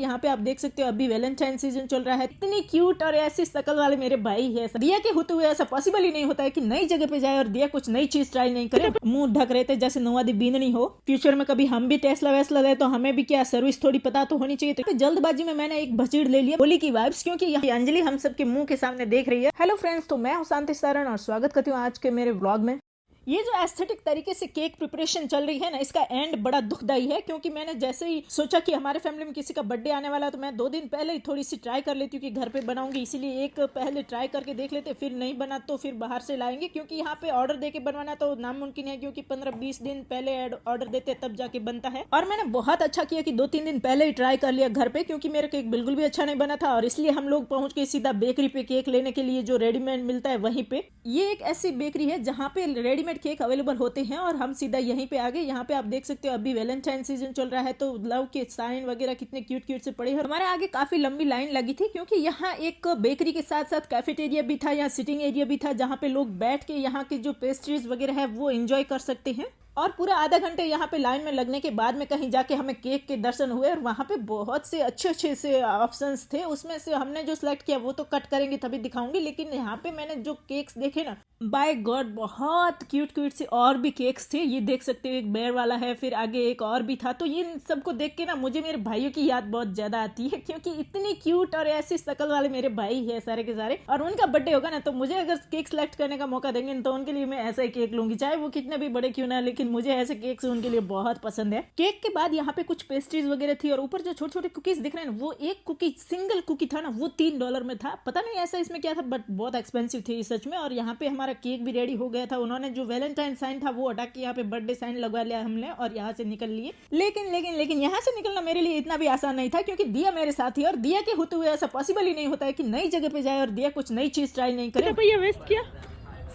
यहाँ पे आप देख सकते हो अभी वैलेंटाइन सीजन चल रहा है। इतनी क्यूट और ऐसी शकल वाले मेरे भाई है। दिया के होते हुए ऐसा पॉसिबल ही नहीं होता है कि नई जगह पे जाए और दिया कुछ नई चीज ट्राई नहीं करे, मुंह ढक रहे थे जैसे नौवादी बींदनी हो। फ्यूचर में कभी हम भी टेस्ला वेस्ला ले तो हमें भी क्या सर्विस थोड़ी पता तो होनी चाहिए। तो जल्दबाजी में मैंने एक भचीड़ ले लिया होली की वाइब्स, क्योंकि ये अंजलि हम सबके मुंह के सामने देख रही है। हेलो फ्रेंड्स, तो मैं हूँ शांति सारण और स्वागत करती हूँ आज के मेरे व्लॉग में। ये जो एस्थेटिक तरीके से केक प्रिपरेशन चल रही है ना, इसका एंड बड़ा दुखदाई है। क्योंकि मैंने जैसे ही सोचा कि हमारे फैमिली में किसी का बर्थडे आने वाला है तो मैं 2 दिन पहले ही थोड़ी सी ट्राई कर लेती हूँ कि घर पे बनाऊंगी, इसीलिए एक पहले ट्राई करके देख लेते, फिर नहीं बना तो फिर बाहर से लाएंगे। क्योंकि यहाँ पे ऑर्डर देके बनवाना तो नामुमकिन है, क्योंकि 15-20 दिन पहले ऑर्डर देते तब जाके बनता है। और मैंने बहुत अच्छा किया कि 2-3 दिन पहले ही ट्राई कर लिया घर पे, क्योंकि मेरा केक बिल्कुल भी अच्छा नहीं बना था। और इसलिए हम लोग पहुंच गए सीधा बेकरी पे केक लेने के लिए, जो रेडीमेड मिलता है वहीं पे। ये एक ऐसी बेकरी है जहाँ पे रेडीमेड केक अवेलेबल होते हैं और हम सीधा यहीं पे आ गए। यहाँ पे आप देख सकते हो अभी वैलेंटाइन सीजन चल रहा है, तो लव के साइन वगैरह कितने क्यूट क्यूट से पड़े हैं। हमारे आगे काफी लंबी लाइन लगी थी, क्योंकि यहाँ एक बेकरी के साथ साथ कैफेटेरिया भी था, यहाँ सिटिंग एरिया भी था, जहाँ पे लोग बैठ के यहाँ की जो पेस्ट्रीज वगैरह है वो एंजॉय कर सकते हैं। और पूरा आधा घंटे यहाँ पे लाइन में लगने के बाद में कहीं जाके हमें केक के दर्शन हुए, और वहाँ पे बहुत से अच्छे से ऑप्शंस थे। उसमें से हमने जो सिलेक्ट किया वो तो कट करेंगे तभी दिखाऊंगी, लेकिन यहाँ पे मैंने जो केक्स देखे ना, बाय गॉड बहुत क्यूट क्यूट से और भी केक्स थे। ये देख सकते हो एक बेयर वाला है, फिर आगे एक और भी था। तो ये सबको देख के ना मुझे मेरे भाइयों की याद बहुत ज्यादा आती है, क्योंकि इतनी क्यूट और ऐसी शकल वाले मेरे भाई है सारे के सारे। और उनका बर्थडे होगा ना तो मुझे अगर केक सिलेक्ट करने का मौका देंगे तो उनके लिए मैं ऐसा ही केक लूंगी, चाहे वो कितने भी बड़े क्यों ना, लेकिन मुझे ऐसे केक उनके लिए बहुत पसंद है। केक के बाद यहाँ पे कुछ पेस्ट्रीज वगैरह थी, और ऊपर जो छोटे छोटे कुकीज दिख रहे हैं वो एक कुकी सिंगल कुकी था ना, वो $3 में था। पता नहीं ऐसा इसमें क्या था, बट बहुत एक्सपेंसिव थी सच में। और यहाँ पे हमारा केक भी रेडी हो गया था। उन्होंने जो वैलेंटाइन साइन था वो हटा के यहाँ पे बर्थडे साइन लगवा लिया हमने, और यहाँ से निकल लिए। लेकिन यहाँ से निकलना मेरे लिए इतना भी आसान नहीं था, क्योंकि दिया मेरे साथ ही, और दिया के होते हुए ऐसा पॉसिबल ही नहीं होता है कि नई जगह पे जाए और दिया कुछ नई चीज ट्राई नहीं करे। भैया वेस्ट किया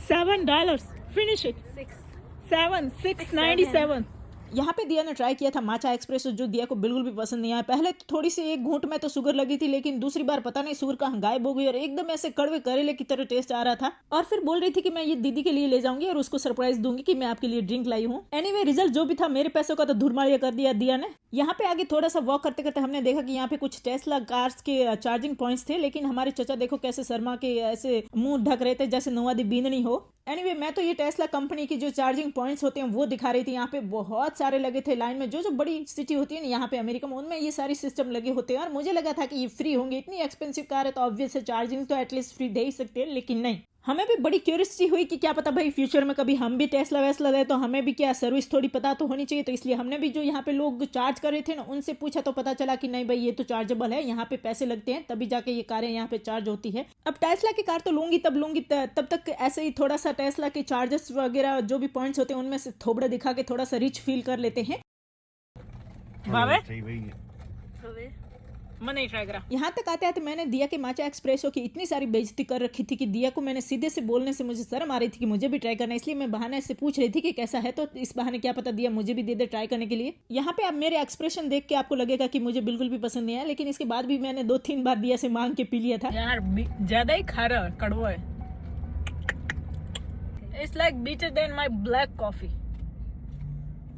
$7, फिनिश इट 697। यहाँ पे दिया ने ट्राई किया था माचा एक्सप्रेसो, जो दिया को बिल्कुल भी पसंद नहीं आया। पहले थोड़ी सी एक घूंट में तो शुगर लगी थी, लेकिन दूसरी बार पता नहीं शुगर कहाँ गायब हो गई और एकदम ऐसे कड़वे करेले की तरह टेस्ट आ रहा था। और फिर बोल रही थी कि मैं ये दीदी के लिए ले जाऊंगी और उसको सरप्राइज दूंगी कि मैं आपके लिए ड्रिंक लाई हूँ। एनीवे रिजल्ट जो भी था, मेरे पैसों का तो धुरमाड़िया कर दिया दिया ने। यहाँ पे आगे थोड़ा सा वॉक करते करते हमने देखा कि यहाँ पे कुछ टेस्ला कार्स के चार्जिंग पॉइंट्स थे, लेकिन हमारे चचा देखो कैसे शर्मा के ऐसे मुंह ढक रहे थे जैसे नौवादी बींदनी हो। एनीवे मैं तो ये टेस्ला कंपनी की जो चार्जिंग पॉइंट्स होते हैं वो दिखा रही थी। यहाँ पे बहुत सारे लगे थे लाइन में। जो बड़ी सिटी होती है ना यहाँ पे अमेरिका में, उनमें ये सारी सिस्टम लगे होते हैं। और मुझे लगा था कि ये फ्री होंगे, इतनी एक्सपेंसिव कार है तो ऑब्वियस है चार्जिंग तो एटलीस्ट फ्री दे ही सकते हैं, लेकिन नहीं। हमें भी बड़ी क्यूरियोसिटी हुई कि क्या पता भाई फ्यूचर में कभी हम भी टेस्ला वेस्ला ले तो हमें भी क्या सर्विस थोड़ी पता तो होनी चाहिए। तो इसलिए हमने भी जो यहाँ पे लोग चार्ज कर रहे थे ना उनसे पूछा, तो पता चला कि नहीं भाई ये तो चार्जेबल है, यहाँ पे पैसे लगते हैं तभी जाके ये कारें यहाँ पे चार्ज होती है। अब टेस्ला की कार तो लूंगी तब तक ऐसे ही थोड़ा सा टेस्ला के चार्जेस वगैरह जो भी पॉइंट्स होते हैं उनमें से थोबड़े दिखा के थोड़ा सा रिच फील कर लेते हैं। नहीं ट्राई करा। यहाँ तक आते आते मैंने दिया के माचा एक्सप्रेसो की इतनी सारी बेइज्जती कर रखी थी कि दिया को मैंने सीधे से बोलने से मुझे शर्म आ रही थी कि मुझे भी ट्राई करना, इसलिए मैं बहाने से पूछ रही थी कि कैसा है। तो इस बहाने क्या पता दिया मुझे भी दे दे ट्राई करने के लिए। यहाँ पे आप मेरे एक्सप्रेशन देख के आपको लगेगा कि मुझे बिल्कुल भी पसंद नहीं आया, लेकिन इसके बाद भी मैंने 2-3 बार दिया से मांग के पी लिया था। यार ज्यादा ही खारा कड़वा है। It's like bitter than my black coffee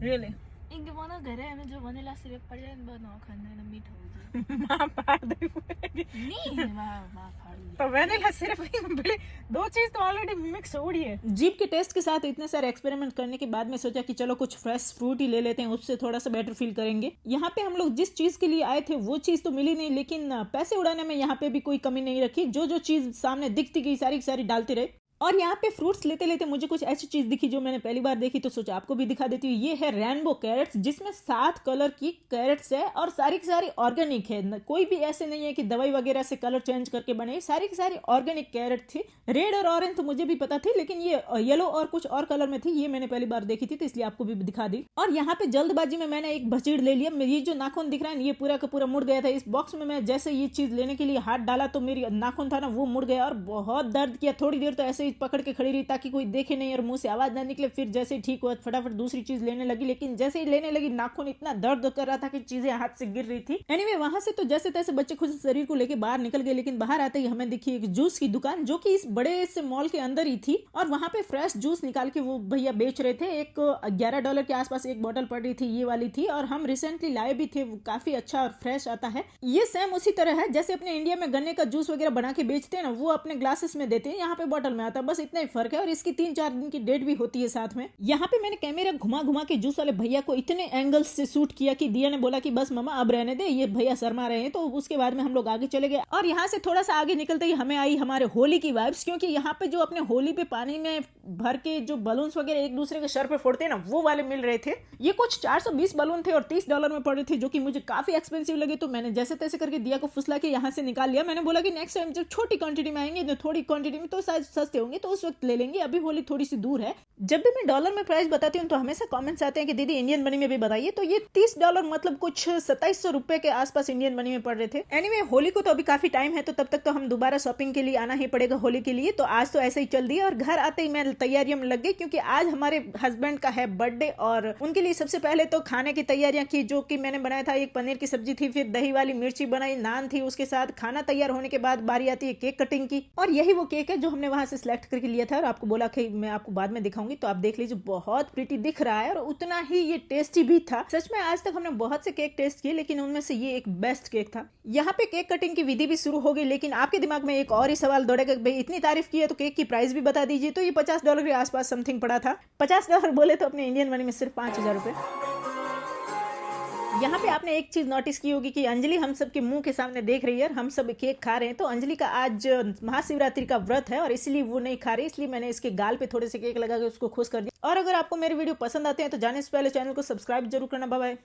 really. इनके वाला घर है जो वनीला सिरप पड़ जाए बनाओ खाने में मीठा हो जाए। मां पार दे नहीं मां फाड़ तो वनीला सिरप बड़े 2 चीज तो ऑलरेडी मिक्स हो रही है। जीभ के टेस्ट के साथ इतने सारे एक्सपेरिमेंट करने के बाद में सोचा कि चलो कुछ फ्रेश फ्रूट ही ले लेते हैं, उससे थोड़ा सा बेटर फील करेंगे। यहाँ पे हम लोग जिस चीज के लिए आए थे वो चीज तो मिली नहीं, लेकिन पैसे उड़ाने में यहाँ पे भी कोई कमी नहीं रखी। जो चीज सामने दिखती गई सारी सारी डालते रहे। और यहाँ पे फ्रूट्स लेते लेते मुझे कुछ ऐसी चीज दिखी जो मैंने पहली बार देखी, तो सोचा आपको भी दिखा देती हूँ। ये है रेनबो कैरेट्स, जिसमें 7 कलर की कैरेट्स है और सारी की सारी ऑर्गेनिक है। कोई भी ऐसे नहीं है कि दवाई वगैरह से कलर चेंज करके बने, सारी की सारी ऑर्गेनिक कैरेट थी। रेड और ऑरेंज तो मुझे भी पता थी, लेकिन ये येलो और कुछ और कलर में थी, ये मैंने पहली बार देखी थी, तो इसलिए आपको भी दिखा दी। और यहाँ पे जल्दबाजी में मैंने एक भचीड़ ले लिया। ये जो नाखून दिख रहा है ये पूरा का पूरा मुड़ गया था। इस बॉक्स में मैं जैसे ये चीज लेने के लिए हाथ डाला तो मेरी नाखून था ना वो मुड़ गया और बहुत दर्द किया। थोड़ी देर तो ऐसे ही पकड़ के खड़ी रही ताकि कोई देखे नहीं और मुंह से आवाज ना निकले। फिर जैसे ही ठीक हुआ फटाफट दूसरी चीज लेने लगी, लेकिन जैसे ही लेने लगी नाखून इतना दर्द कर रहा था कि चीजें हाथ से गिर रही थी। एनीवे वहां से तो जैसे तैसे बच्चे खुद शरीर को लेके बाहर निकल गए, लेकिन बाहर आते ही हमें दिखी एक जूस की दुकान जो कि इस बड़े से मॉल के अंदर ही थी और वहां पे फ्रेश जूस निकाल के वो भैया बेच रहे थे। एक $11 के आसपास एक बोतल पड़ रही थी, ये वाली थी और हम रिसेंटली लाए भी थे। वो काफी अच्छा और फ्रेश आता है। ये सेम उसी तरह है जैसे अपने इंडिया में गन्ने का जूस वगैरह बना के बेचते हैं ना, वो अपने ग्लासेस में देते हैं, यहाँ पे बोतल में आता है, बस इतना ही फर्क है। और इसकी 3-4 दिन की डेट भी होती है साथ में। यहाँ पे मैंने कैमरा घुमा घुमा के जूस वाले भैया को इतने एंगल्स से शूट किया कि दिया ने बोला कि बस मामा अब रहने दे, ये भैया शर्मा रहे हैं। तो उसके बाद में हम लोग आगे चले गए और यहाँ से थोड़ा सा आगे निकलते ही हमें आई हमारे होली की वाइब्स, क्योंकि यहाँ पे जो अपने होली पे पानी में भर के जो बलून्स वगैरह एक दूसरे के सर पे फोड़ते हैं ना, वो वाले मिल रहे थे। ये कुछ 420 बलून थे और $30 में पड़ रहे थे, जो कि मुझे काफी एक्सपेंसिव लगे। तो मैंने जैसे तैसे करके दिया को फुसला के यहाँ से निकाल लिया। मैंने बोला कि नेक्स्ट टाइम जब छोटी क्वांटिटी में आएंगे, थोड़ी क्वांटिटी में तो शायद सस्ते होंगे, तो उस वक्त ले लेंगे, अभी होली थोड़ी सी दूर है। जब भी मैं डॉलर में प्राइस बताती हूँ तो हमेशा कमेंट्स आते हैं कि दीदी इंडियन मनी में भी बताइए। तो ये $30 मतलब कुछ 2700 रुपए के आसपास इंडियन मनी में पड़ रहे थे। एनीवे होली को तो अभी काफी टाइम है, तो तब तक तो हम दोबारा शॉपिंग के लिए आना ही पड़ेगा होली के लिए। तो आज तो ऐसे ही चल दिया और घर आते ही मैं तैयारियों में लग गई, क्योंकि आज हमारे हस्बैंड का है बर्थडे और उनके लिए सबसे पहले तो खाने की तैयारियां की, जो कि मैंने बनाया था। एक पनीर की सब्जी थी, फिर दही वाली मिर्ची बनाई, नान थी, उसके साथ खाना तैयार होने के बाद बारी आती है केक कटिंग की। और यही वो केक है जो हमने वहां से सिलेक्ट करके लिया था और आपको बोला कि मैं आपको बाद में दिखाऊंगी, तो आप देख लीजिए। बहुत प्रीटी दिख रहा है और उतना ही ये टेस्टी भी था। सच में आज तक हमने बहुत से केक टेस्ट किए, लेकिन उनमें से ये एक बेस्ट केक था। यहाँ पे केक कटिंग की विधि भी शुरू हो गई, लेकिन आपके दिमाग में एक और ही सवाल दौड़ेगा, भाई इतनी तारीफ की है तो केक की प्राइस भी बता दीजिए। तो ये $50 के आसपास समथिंग पड़ा था। $50 बोले तो अपने इंडियन मनी में सिर्फ 5000 रुपए। यहाँ पे आपने एक चीज नोटिस की होगी कि अंजलि हम सब के मुंह के सामने देख रही है और हम सब केक खा रहे हैं। तो अंजलि का आज महाशिवरात्रि का व्रत है और इसलिए वो नहीं खा रही, इसलिए मैंने इसके गाल पे थोड़े से केक लगा के उसको खुश कर दिया। और अगर आपको मेरे वीडियो पसंद आते हैं तो जाने से पहले चैनल को सब्सक्राइब जरूर करना। Bye bye.